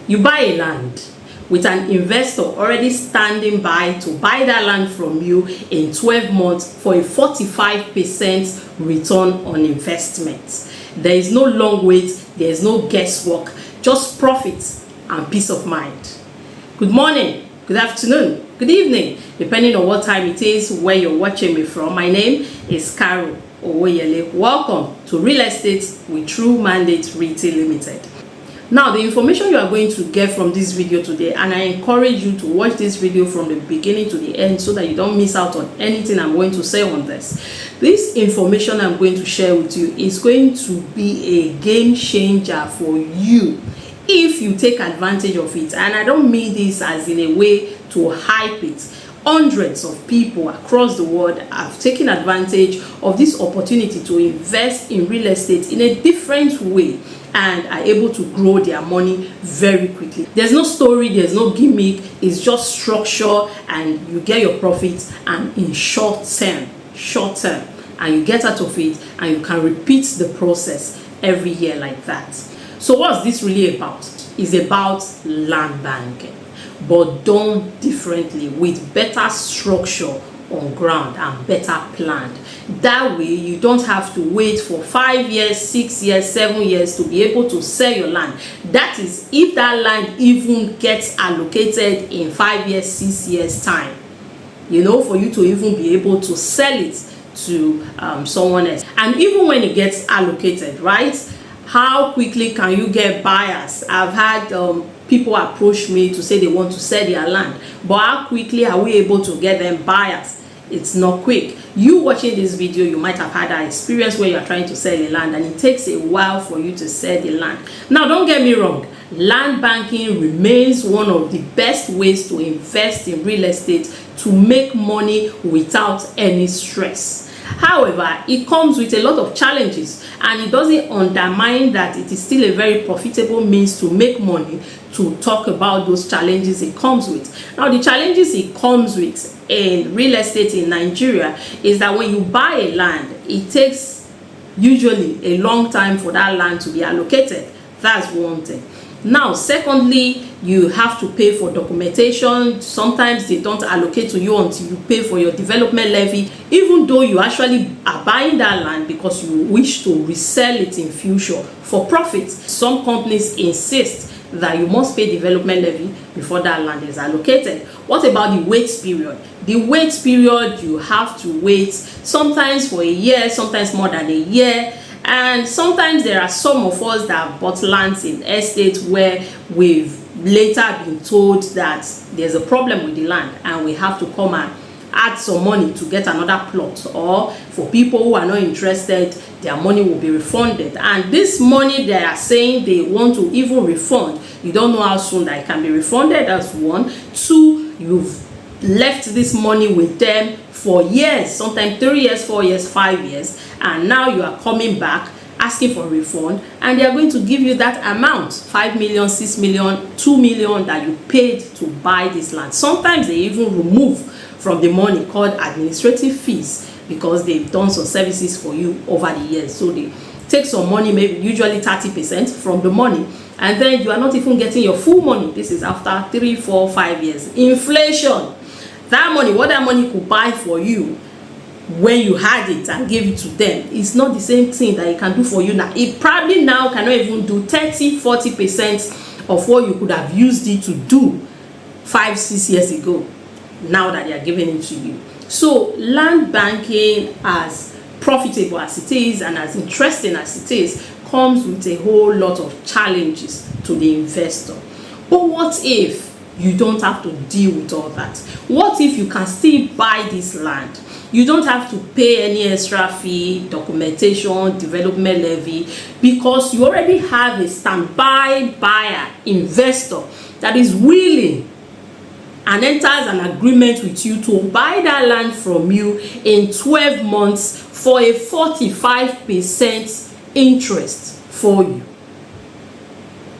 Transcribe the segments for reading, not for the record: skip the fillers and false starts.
You buy a land with an investor already standing by to buy that land from you in 12 months for a 45% return on investment. There is no long wait, there is no guesswork, just profit and peace of mind. Good morning, good afternoon, good evening, depending on what time it is where you're watching me from. My name is Carol Owoyele. Welcome to Real Estate with True Mandate Realty Limited. Now, the information you are going to get from this video today, and I encourage you to watch this video from the beginning to the end so that you don't miss out on anything I'm going to say on this. This information I'm going to share with you is going to be a game changer for you if you take advantage of it. And I don't mean this as in a way to hype it. Hundreds of people across the world have taken advantage of this opportunity to invest in real estate in a different way and are able to grow their money very quickly. There's no story, there's no gimmick, it's just structure, and you get your profits and in short term, and you get out of it and you can repeat the process every year like that. So what's this really about? It's about land banking, but done differently with better structure on ground and better planned. That way you don't have to wait for 5 years, 6 years, 7 years to be able to sell your land. That is if that land even gets allocated in 5 years, 6 years time, you know, for you to even be able to sell it to someone else. And even when it gets allocated, right, how quickly can you get buyers? I've had people approach me to say they want to sell their land, but how quickly are we able to get them buyers? It's not quick. You watching this video, you might have had an experience where you're trying to sell a land and it takes a while for you to sell the land. Now, don't get me wrong, land banking remains one of the best ways to invest in real estate to make money without any stress. However, it comes with a lot of challenges, and it doesn't undermine that it is still a very profitable means to make money. To talk about those challenges it comes with. Now, the challenges it comes with in real estate in Nigeria is that when you buy a land, it takes usually a long time for that land to be allocated. That's one thing. Now, secondly, you have to pay for documentation. Sometimes they don't allocate to you until you pay for your development levy, even though you actually are buying that land because you wish to resell it in future for profit. Some companies insist that you must pay development levy before that land is allocated. What about the wait period? The wait period, you have to wait sometimes for a year, sometimes more than a year. And sometimes there are some of us that have bought lands in estates where we've later been told that there's a problem with the land and we have to come and add some money to get another plot, or for people who are not interested, their money will be refunded. And this money they are saying they want to even refund, you don't know how soon that it can be refunded. That's one. Two, you've left this money with them for years, sometimes 3 years, 4 years, 5 years, and now you are coming back asking for a refund, and they are going to give you that amount, 5 million, 6 million, 2 million that you paid to buy this land. Sometimes they even remove from the money called administrative fees because they've done some services for you over the years. So they take some money, maybe usually 30% from the money, and then you are not even getting your full money. This is after 3, 4, 5 years. Inflation. That money, what that money could buy for you when you had it and gave it to them, it's not the same thing that it can do for you now. It probably now cannot even do 30-40% of what you could have used it to do 5-6 years ago, now that they are giving it to you. So land banking, as profitable as it is and as interesting as it is, comes with a whole lot of challenges to the investor. But what if you don't have to deal with all that? What if you can still buy this land? You don't have to pay any extra fee, documentation, development levy, because you already have a standby buyer, investor that is willing and enters an agreement with you to buy that land from you in 12 months for a 45% interest for you.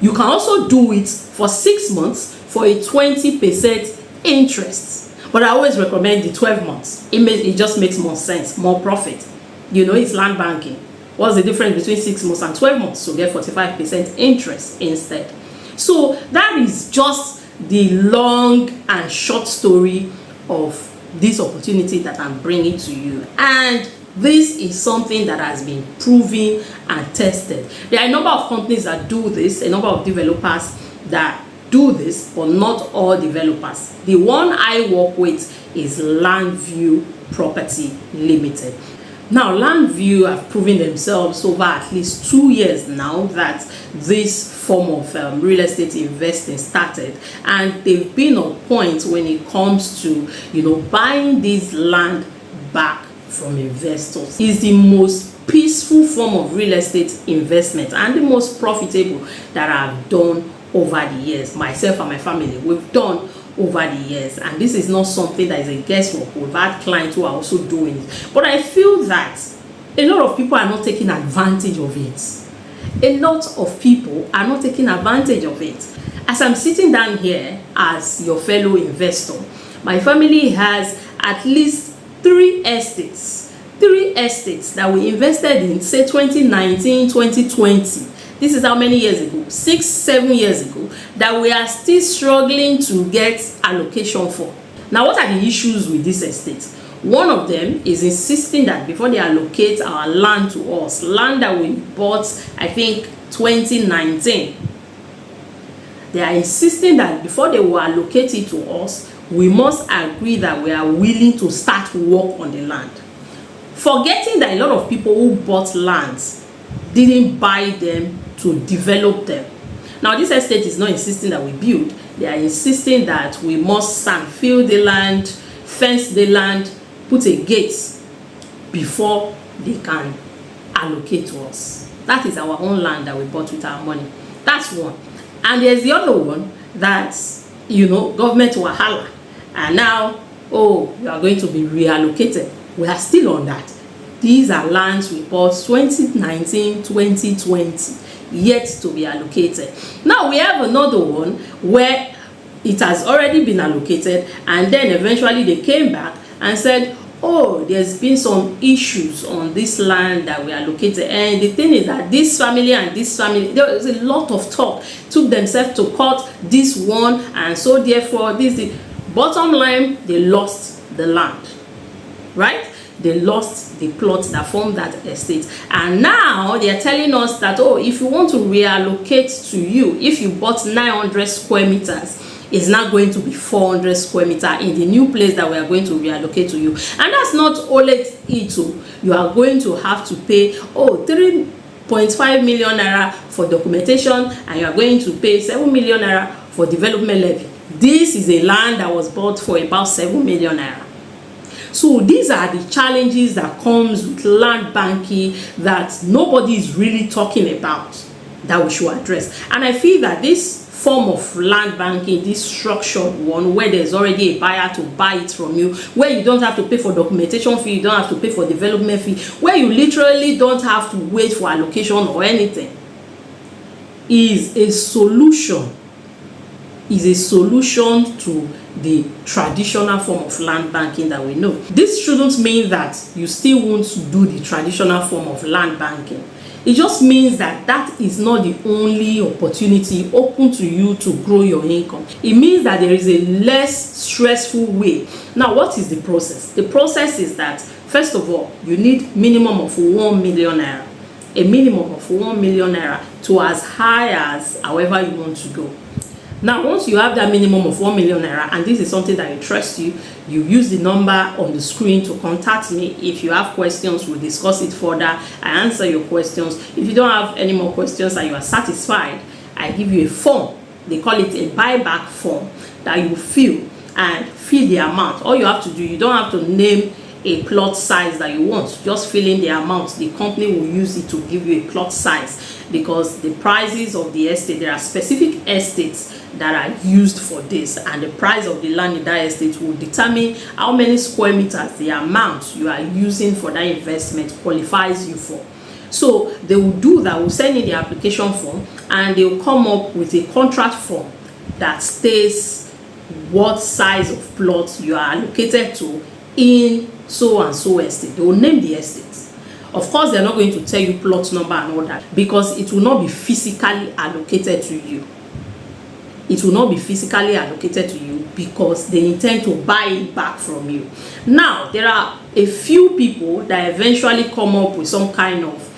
You can also do it for 6 months for a 20% interest. But I always recommend the 12 months. It just makes more sense, more profit. You know, it's land banking. What's the difference between 6 months and 12 months? So get 45% interest instead. So that is just the long and short story of this opportunity that I'm bringing to you. And this is something that has been proven and tested. There are a number of companies that do this, a number of developers that do this, but not all developers. The one I work with is Landview Property Limited. Now, Landview have proven themselves over at least 2 years now that this form of real estate investing started, and they've been on point when it comes to, buying this land back from investors. It's the most peaceful form of real estate investment and the most profitable that I've done over the years. Myself and my family, we've done over the years, and this is not something that is a guesswork. We've had clients who are also doing it, but I feel that a lot of people are not taking advantage of it. A lot of people are not taking advantage of it. As I'm sitting down here as your fellow investor, my family has at least 3 estates that we invested in, say 2019, 2020. This is how many years ago? 6-7 years ago, that we are still struggling to get allocation for. Now, what are the issues with this estate? One of them is insisting that before they allocate our land to us, land that we bought, I think 2019, they are insisting that before they will allocate it to us, we must agree that we are willing to start work on the land. Forgetting that a lot of people who bought lands didn't buy them to develop them. Now, this estate is not insisting that we build. They are insisting that we must sandfill the land, fence the land, put a gate before they can allocate to us. That is our own land that we bought with our money. That's one. And there's the other one that's, government wahala. And now, you are going to be reallocated. We are still on that. These are lands we bought 2019, 2020, yet to be allocated. Now we have another one where it has already been allocated, and then eventually they came back and said, there's been some issues on this land that we allocated. And the thing is that this family and this family, there was a lot of talk, took themselves to court, this one, and so therefore this. Bottom line, they lost the land, right? They lost the plot that formed that estate, and now they are telling us that if you want to reallocate to you, if you bought 900 square meters, it's now going to be 400 square meter in the new place that we are going to reallocate to you. And that's not only it. You are going to have to pay 3.5 million naira for documentation, and you are going to pay 7 million naira for development levy. This is a land that was bought for about 7 million naira. So these are the challenges that comes with land banking that nobody is really talking about, that we should address. And I feel that this form of land banking, this structured one, where there's already a buyer to buy it from you, where you don't have to pay for documentation fee, you don't have to pay for development fee, where you literally don't have to wait for allocation or anything, is a solution to the traditional form of land banking that we know. This shouldn't mean that you still won't do the traditional form of land banking. It just means that that is not the only opportunity open to you to grow your income. It means that there is a less stressful way. Now, what is the process? The process is that, first of all, you need minimum of 1 million naira. A minimum of 1 million naira to as high as however you want to go. Now, once you have that minimum of 1 million naira, and this is something that interests you, you use the number on the screen to contact me. If you have questions, we'll discuss it further. I answer your questions. If you don't have any more questions and you are satisfied, I give you a form. They call it a buyback form that you fill the amount. All you have to do, you don't have to name a plot size that you want. Just fill in the amount. The company will use it to give you a plot size, because the prices of the estate, there are specific estates that are used for this, and the price of the land in that estate will determine how many square meters the amount you are using for that investment qualifies you for. So they will do that, will send in the application form, and they will come up with a contract form that states what size of plot you are allocated to in so and so estate. They will name the estate. Of course, they're not going to tell you plot number and all that, because it will not be physically allocated to you. it will not be physically allocated to you because they intend to buy it back from you. Now, there are a few people that eventually come up with some kind of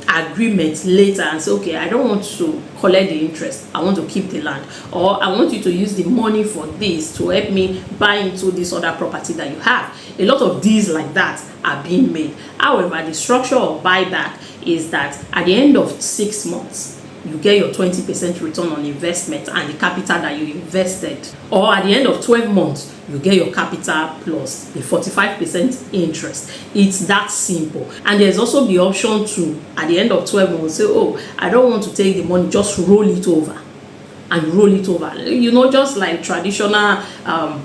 agreement later and say, okay, I don't want to collect the interest, I want to keep the land, or I want you to use the money for this to help me buy into this other property that you have. A lot of deals like that are being made. However, the structure of buyback is that at the end of 6 months, you get your 20% return on investment and the capital that you invested, or at the end of 12 months you get your capital plus the 45% interest. It's that simple. And there's also the option to, at the end of 12 months, say, oh, I don't want to take the money, just roll it over and roll it over, just like traditional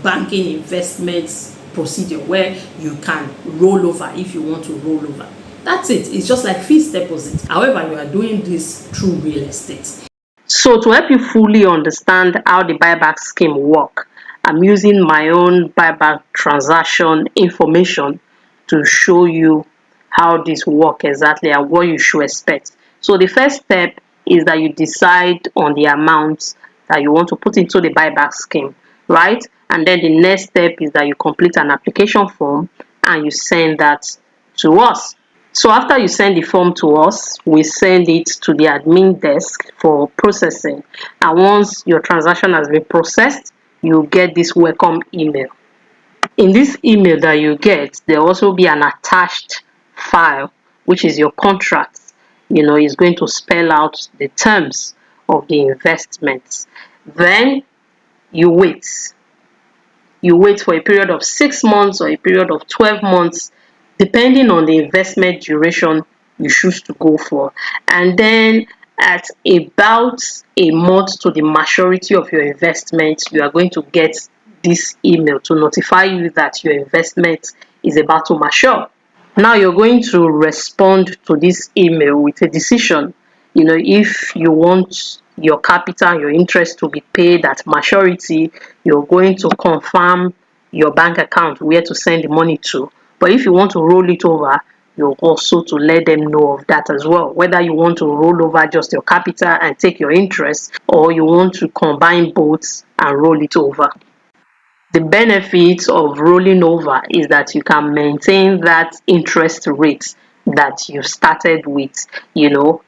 banking investments procedure where you can roll over if you want to roll over. That's it. It's just like fixed deposit. However, you are doing this through real estate. So to help you fully understand how the buyback scheme work, I'm using my own buyback transaction information to show you how this work exactly and what you should expect. So the first step is that you decide on the amount that you want to put into the buyback scheme, right? And then the next step is that you complete an application form and you send that to us. So after you send the form to us, we send it to the admin desk for processing. And once your transaction has been processed, you get this welcome email. In this email that you get, there will also be an attached file, which is your contract. It's going to spell out the terms of the investments. Then you wait. You wait for a period of 6 months or a period of 12 months, depending on the investment duration you choose to go for. And then at about a month to the maturity of your investment, you are going to get this email to notify you that your investment is about to mature. Now you're going to respond to this email with a decision. If you want your capital, your interest to be paid at maturity, you're going to confirm your bank account where to send the money to. But if you want to roll it over, you're also to let them know of that as well. Whether you want to roll over just your capital and take your interest, or you want to combine both and roll it over. The benefits of rolling over is that you can maintain that interest rate that you started with,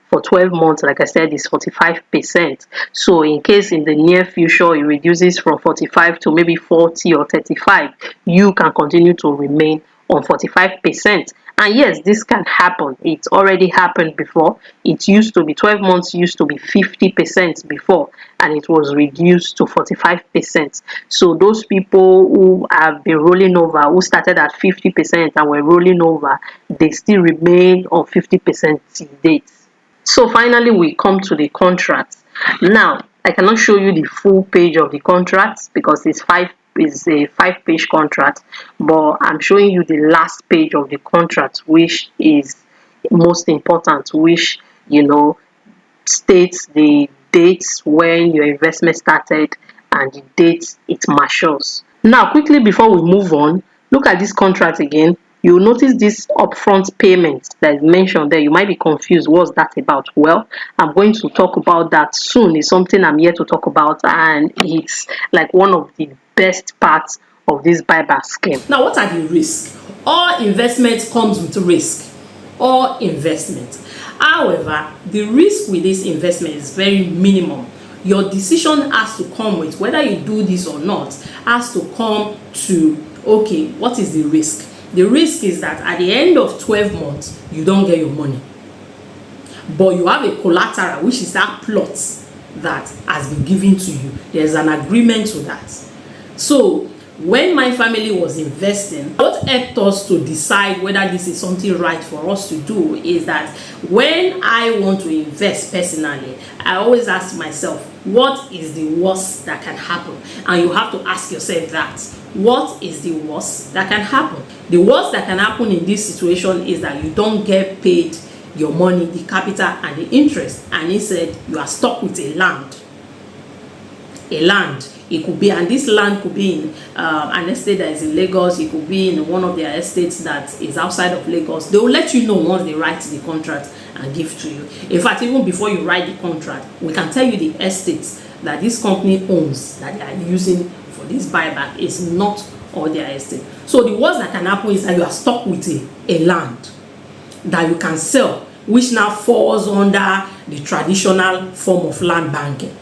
for 12 months, like I said, is 45%. So in case in the near future it reduces from 45 to maybe 40 or 35, you can continue to remain on 45%. And yes, this can happen. It's already happened before. It used to be 12 months, used to be 50% before, and it was reduced to 45%. So those people who have been rolling over, who started at 50% and were rolling over, they still remain on 50% till date. So finally, we come to the contract. Now, I cannot show you the full page of the contract because it's a 5-page contract, but I'm showing you the last page of the contract, which is most important, which states the dates when your investment started and the dates it matures. Now, quickly before we move on, look at this contract again. You'll notice this upfront payment that is mentioned there. You might be confused. What's that about? Well, I'm going to talk about that soon. It's something I'm here to talk about, and it's like one of the best parts of this buyback scheme. Now, what are the risks? All investment comes with risk. All investment. However, the risk with this investment is very minimum. Your decision has to come with whether you do this or not, has to come to, okay, what is the risk? The risk is that at the end of 12 months, you don't get your money. But you have a collateral, which is that plot that has been given to you. There's an agreement to that. So when my family was investing, what helped us to decide whether this is something right for us to do is that when I want to invest personally, I always ask myself, what is the worst that can happen? And you have to ask yourself that. What is the worst that can happen? The worst that can happen in this situation is that you don't get paid your money, the capital and the interest, and instead you are stuck with a land. a land. It could be, and this land could be in an estate that is in Lagos. It could be in one of their estates that is outside of Lagos. They will let you know once they write the contract and give to you. In fact, even before you write the contract, we can tell you the estates that this company owns that they are using for this buyback is not all their estate. So the worst that can happen is that you are stuck with a land that you can sell, which now falls under the traditional form of land banking.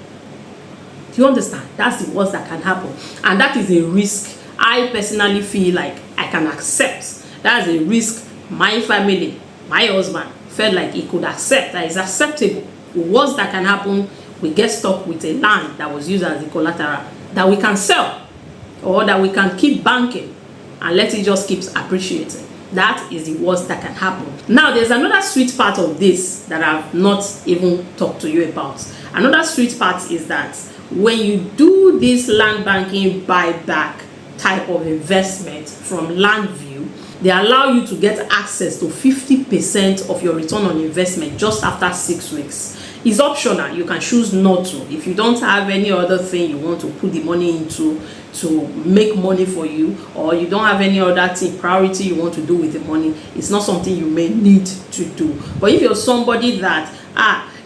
Do you understand? That's the worst that can happen, and that is a risk I personally feel like I can accept. That's a risk my family, my husband felt like he could accept, that is acceptable. The worst that can happen, we get stuck with a land that was used as the collateral that we can sell, or that we can keep banking and let it just keep appreciating. That is the worst that can happen. Now, there's another sweet part of this that I've not even talked to you about. Another sweet part is that when you do this land banking buyback type of investment from LandView, they allow you to get access to 50% of your return on investment just after 6 weeks. It's optional. You can choose not to. If you don't have any other thing you want to put the money into to make money for you, or you don't have any other thing, priority you want to do with the money, it's not something you may need to do. But if you're somebody that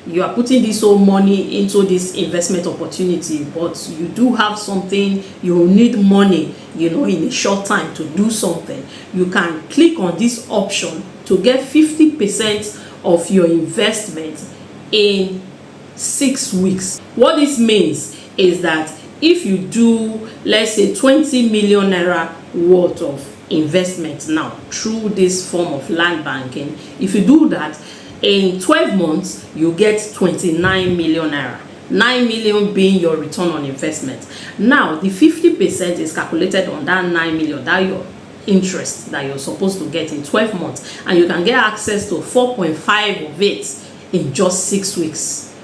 you are putting this whole money into this investment opportunity, but you do have something, you need money, in a short time to do something, you can click on this option to get 50% of your investment in 6 weeks. What this means is that if you do, let's say, 20 million naira worth of investment now through this form of land banking, if you do that in 12 months, you get 29 million naira. 9 million being your return on investment. Now, the 50% is calculated on that 9 million, that your interest that you're supposed to get in 12 months, and you can get access to 4.5 of it in just 6 weeks.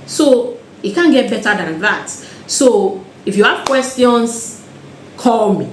So it can't get better than that. So if you have questions, call me.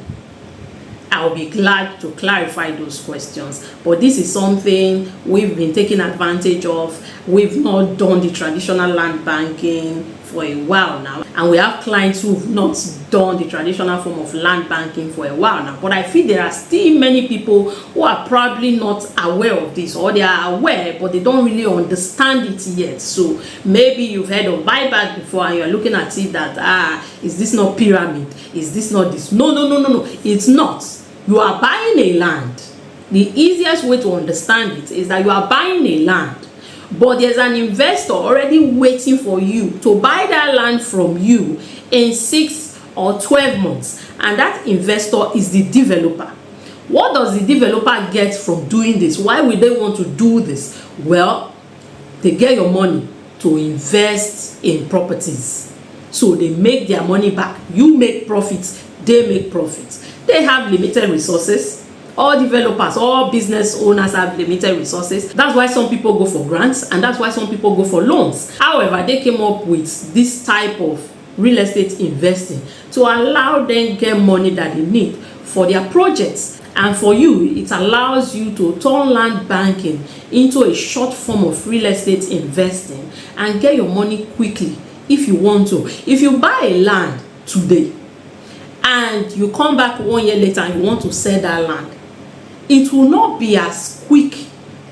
I'll be glad to clarify those questions. But this is something we've been taking advantage of. We've not done the traditional land banking for a while now, and we have clients who've not done the traditional form of land banking for a while now. But I feel there are still many people who are probably not aware of this, or they are aware but they don't really understand it yet. So maybe you've heard of buyback before and you're looking at it that is this not pyramid? Is this not this? No, it's not. You are buying a land. The easiest way to understand it is that you are buying a land, but there's an investor already waiting for you to buy that land from you in 6 or 12 months, and that investor is the developer. What does the developer get from doing this? Why would they want to do this? Well, they get your money to invest in properties, so they make their money back. You make profits, they make profits. They have limited resources. All developers, all business owners have limited resources. That's why some people go for grants, and that's why some people go for loans. However, they came up with this type of real estate investing to allow them get money that they need for their projects. And for you, it allows you to turn land banking into a short form of real estate investing and get your money quickly if you want to. If you buy a land today and you come back 1 year later and you want to sell that land, it will not be as quick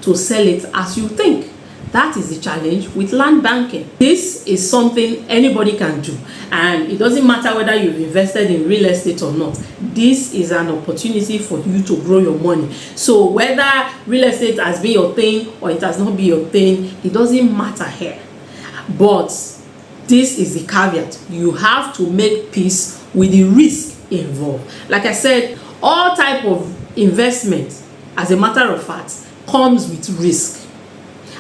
to sell it as you think. That is the challenge with land banking. This is something anybody can do, and it doesn't matter whether you've invested in real estate or not. This is an opportunity for you to grow your money. So whether real estate has been your thing or it has not been your thing, it doesn't matter here. But this is the caveat. You have to make peace with the risk involved. Like I said, all type of investment, as a matter of fact, comes with risk.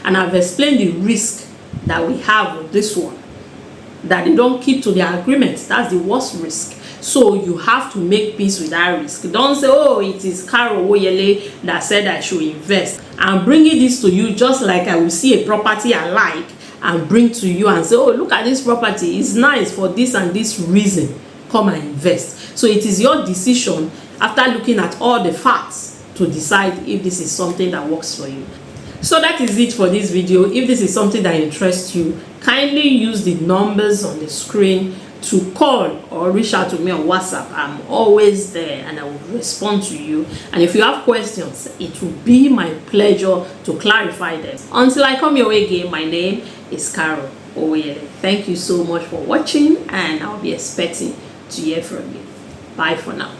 And I've explained the risk that we have with this one, that they don't keep to their agreement. That's the worst risk. So you have to make peace with that risk. Don't say, oh, it is Carol Woyele that said I should invest. I'm bringing this to you just like I will see a property I like and bring to you and say, oh, look at this property. It's nice for this and this reason. Come and invest. So it is your decision after looking at all the facts to decide if this is something that works for you. So that is it for this video. If this is something that interests you, kindly use the numbers on the screen to call or reach out to me on WhatsApp. I'm always there and I will respond to you. And if you have questions, it will be my pleasure to clarify them. Until I come your way again, my name is Carol Owele. Thank you so much for watching, and I'll be expecting to hear from you. Bye for now.